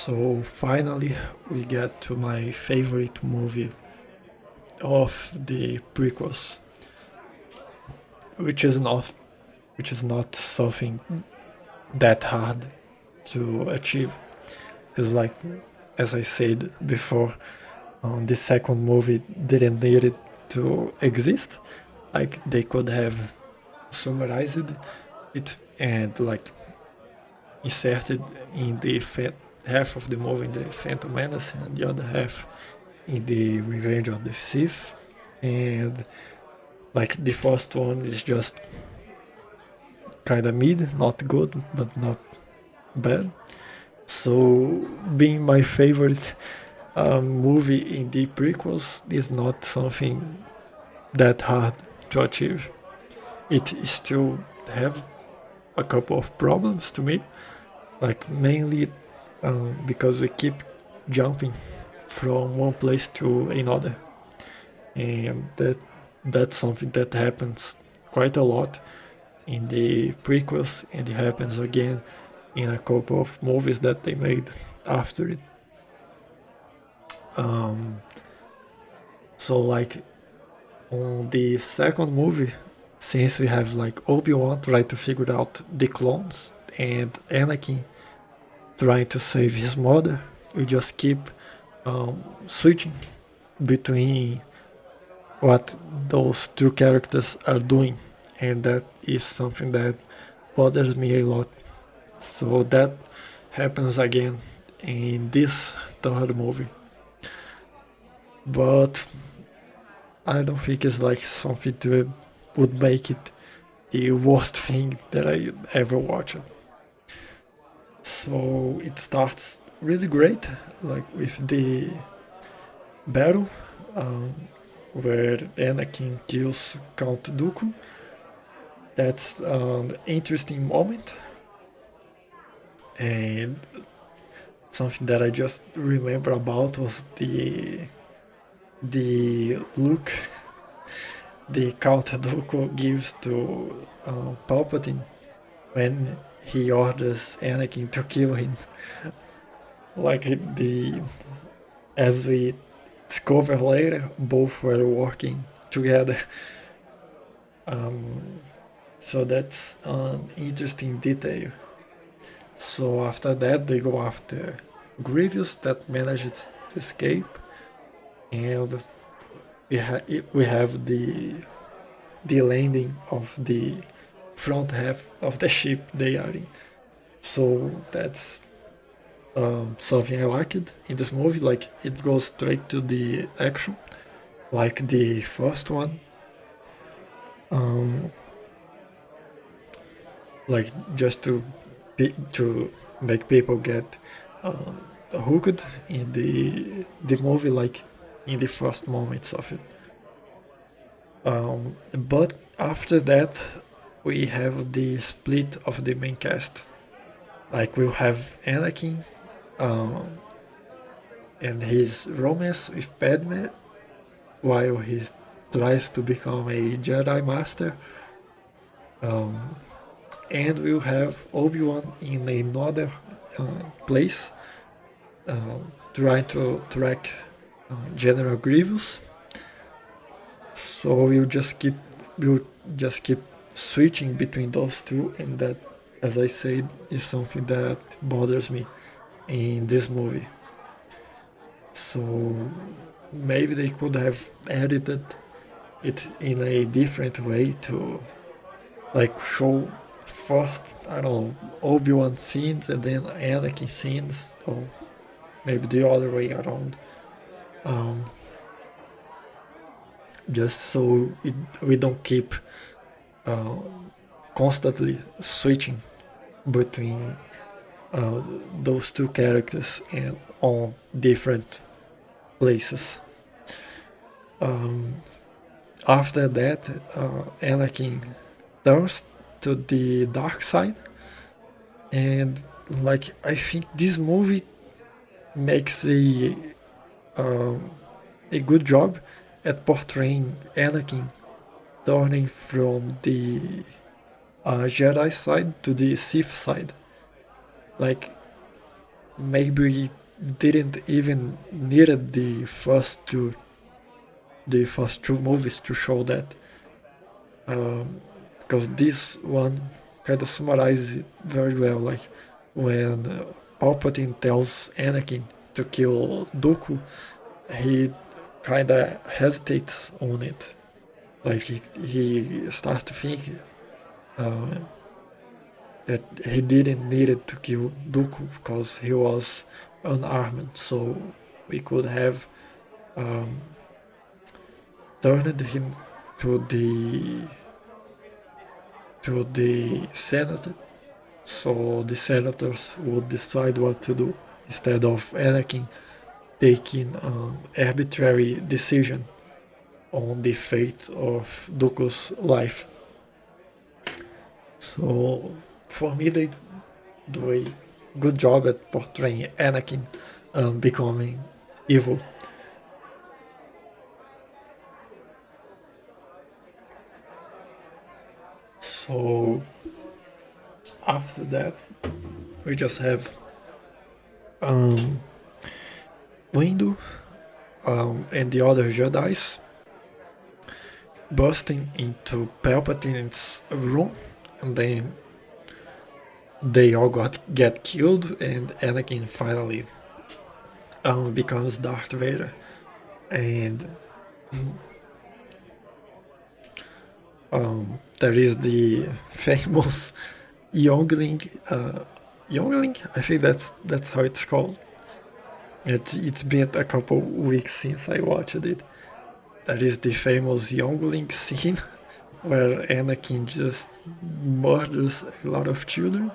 So finally, we get to my favorite movie of the prequels, which is not which is not something that hard to achieve. Because, like as I said before, the second movie didn't need it to exist. Like they could have summarized it and like inserted in the half of the movie in the Phantom Menace and the other half in the Revenge of the Sith. And like the first one is just kind of mid, not good, but not bad. So being my favorite movie in the prequels is not something that hard to achieve. It still have a couple of problems to me, like mainly because we keep jumping from one place to another, and that's something that happens quite a lot in the prequels, and it happens again in a couple of movies that they made after it. Um, so like on the second movie, since we have like Obi-Wan trying to figure out the clones and Anakin trying to save his mother, we just keep switching between what those two characters are doing, and that is something that bothers me a lot. So that happens again in this third movie, but I don't think it's like something that would make it the worst thing that I ever watched. So it starts really great, like with the battle um, where Anakin kills Count Dooku. That's an interesting moment, and something that I just remember about was the look the Count Dooku gives to Palpatine when he orders Anakin to kill him. Like the as we discover later, both were working together. Um, so that's an interesting detail. So after that, they go after Grievous that manages to escape, and we have the landing of the front half of the ship they are in. So that's something I liked in this movie. Like it goes straight to the action, like the first one. Um, like just to make people get hooked in the movie, like in the first moments of it. But after that, we have the split of the main cast. Like we'll have Anakin um, and his romance with Padme while he tries to become a Jedi Master. Um, and we'll have Obi-Wan in another place trying to track General Grievous. So we'll just keep switching between those two, and that, as I said, is something that bothers me in this movie. So maybe they could have edited it in a different way to like show first, I don't know, Obi-Wan scenes and then Anakin scenes, or maybe the other way around. Um, just so we don't keep uh, constantly switching between those two characters and on different places. Um, After that, Anakin turns to the dark side, and like I think this movie makes a good job at portraying Anakin turning from the Jedi side to the Sith side. Like maybe didn't even needed the first two movies to show that, because this one kind of summarizes it very well. Like when Palpatine tells Anakin to kill Dooku, he kind of hesitates on it. Like he starts to think uh, that he didn't needed to kill Dooku because he was unarmed, so we could have um, turned him to the Senate, so the senators would decide what to do instead of Anakin taking an arbitrary decision on the fate of Dooku's life. So for me, they do a good job at portraying Anakin becoming evil. So after that, we just have um, Windu and the other Jedi's bursting into Palpatine's room, and then they all get killed, and Anakin finally becomes Darth Vader. And there is the famous youngling, youngling. I think that's how it's called. It's been a couple weeks since I watched it. That is the famous youngling scene where Anakin just murders a lot of children.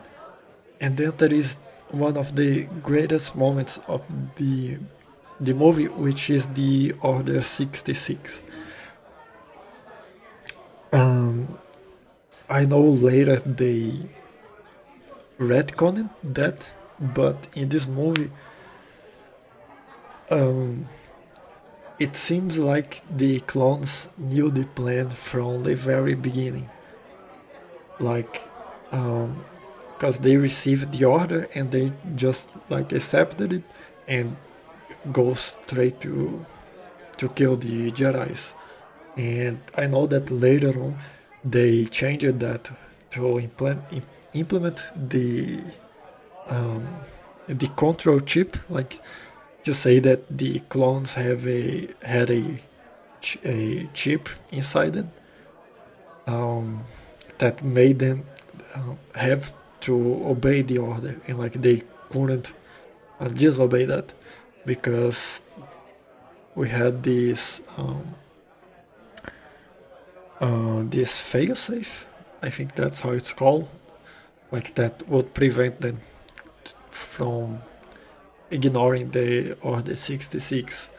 And then there is one of the greatest moments of the movie, which is the Order 66. I know later they retconned that, but in this movie, it seems like the clones knew the plan from the very beginning. Like, because they received the order and they just like accepted it and go straight to kill the Jedi's. And I know that later on they changed that to implement the control chip, like to say that the clones had a chip inside it that made them have to obey the order, and like they couldn't disobey that because we had this failsafe. I think that's how it's called. Like that would prevent them from ignoring the Order 66.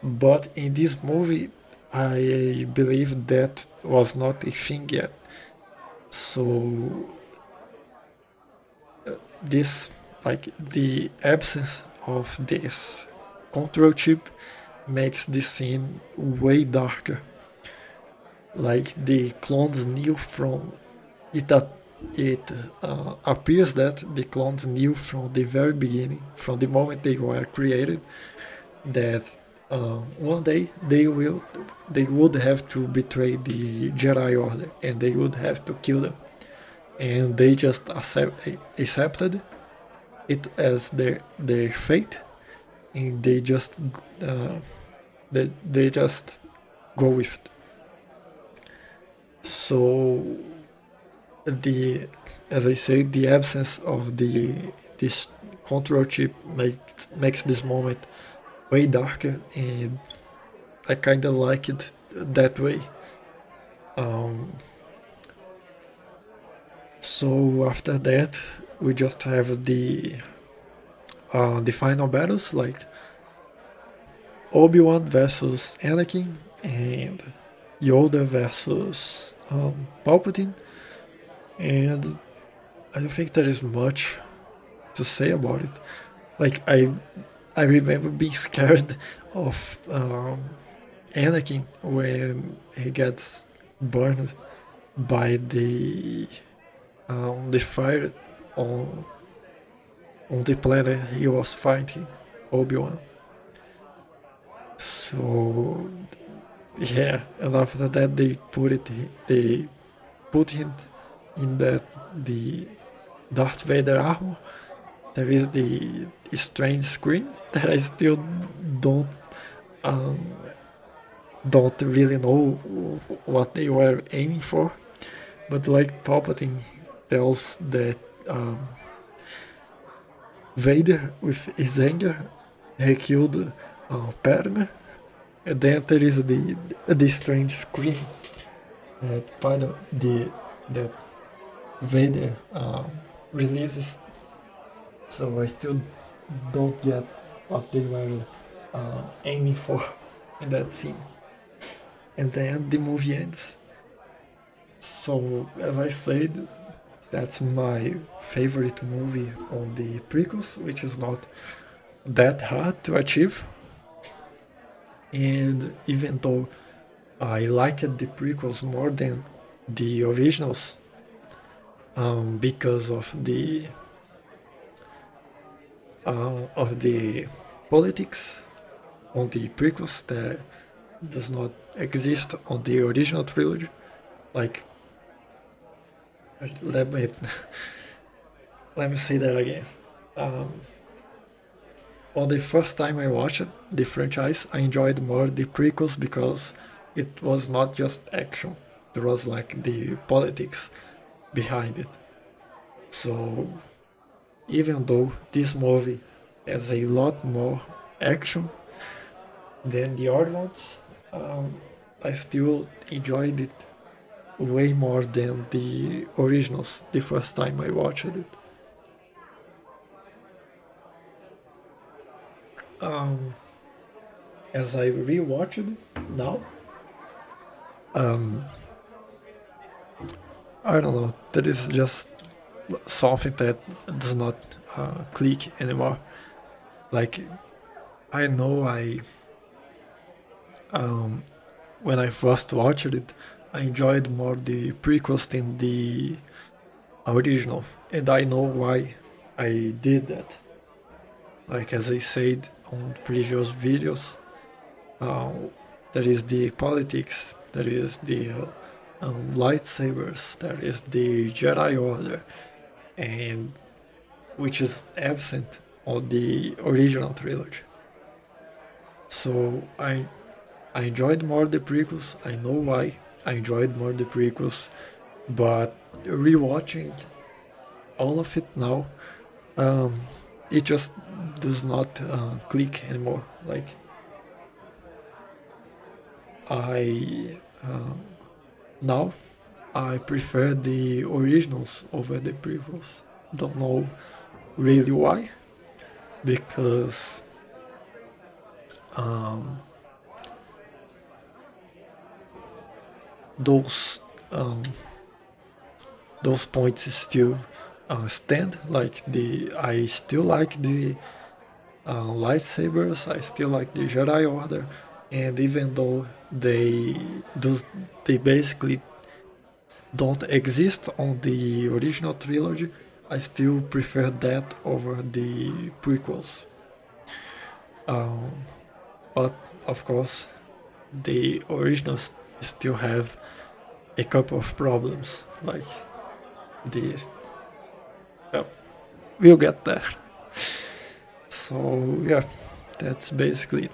But in this movie, I believe that was not a thing yet. So this, like the absence of this control chip, makes the scene way darker. Like the clones knew from it. It appears that the clones knew from the very beginning, from the moment they were created, that one day they would have to betray the Jedi Order and they would have to kill them, and they just accepted it as their fate, and uh, they just go with it. So the as I say, the absence of this control chip makes this moment way darker, and I kind of like it that way. Um, so after that, we just have the final battles, like Obi-Wan versus Anakin and Yoda versus Palpatine, and I don't think there is much to say about it. Like I remember being scared of Anakin when he gets burned by the fire on the planet he was fighting, Obi-Wan. So yeah, and after that they put him in the Darth Vader armor. There is the strange screen that I still don't um, don't really know what they were aiming for, but like Palpatine tells that Vader with his anger he killed Padme, and then there is the strange screen that that Vader releases. So I still don't get what they were aiming for in that scene. And then the movie ends. So as I said, that's my favorite movie on the prequels, which is not that hard to achieve. And even though I liked the prequels more than the originals, because of the politics on the prequels that does not exist on the original trilogy. Like, let me let me say that again. On the first time I watched the franchise, I enjoyed more the prequels because it was not just action. There was like the politics behind it. So even though this movie has a lot more action than the other ones, I still enjoyed it way more than the originals the first time I watched it. As I rewatched it now, I don't know, that is just something that does not click anymore. Like, I know when I first watched it, I enjoyed more the prequels than the original, and I know why I did that. Like as I said on previous videos, uh, there is the politics, there is the lightsabers, there is the Jedi Order, and which is absent on the original trilogy. So I enjoyed more the prequels. I know why I enjoyed more the prequels, but rewatching all of it now, um, it just does not click anymore. Like I now I prefer the originals over the prequels. Don't know really why, because those um, those points still stand. Like I still like the lightsabers. I still like the Jedi Order, and even though they basically don't exist on the original trilogy, I still prefer that over the prequels. But of course, the originals still have a couple of problems, like this. Well, we'll get there. So yeah, that's basically it.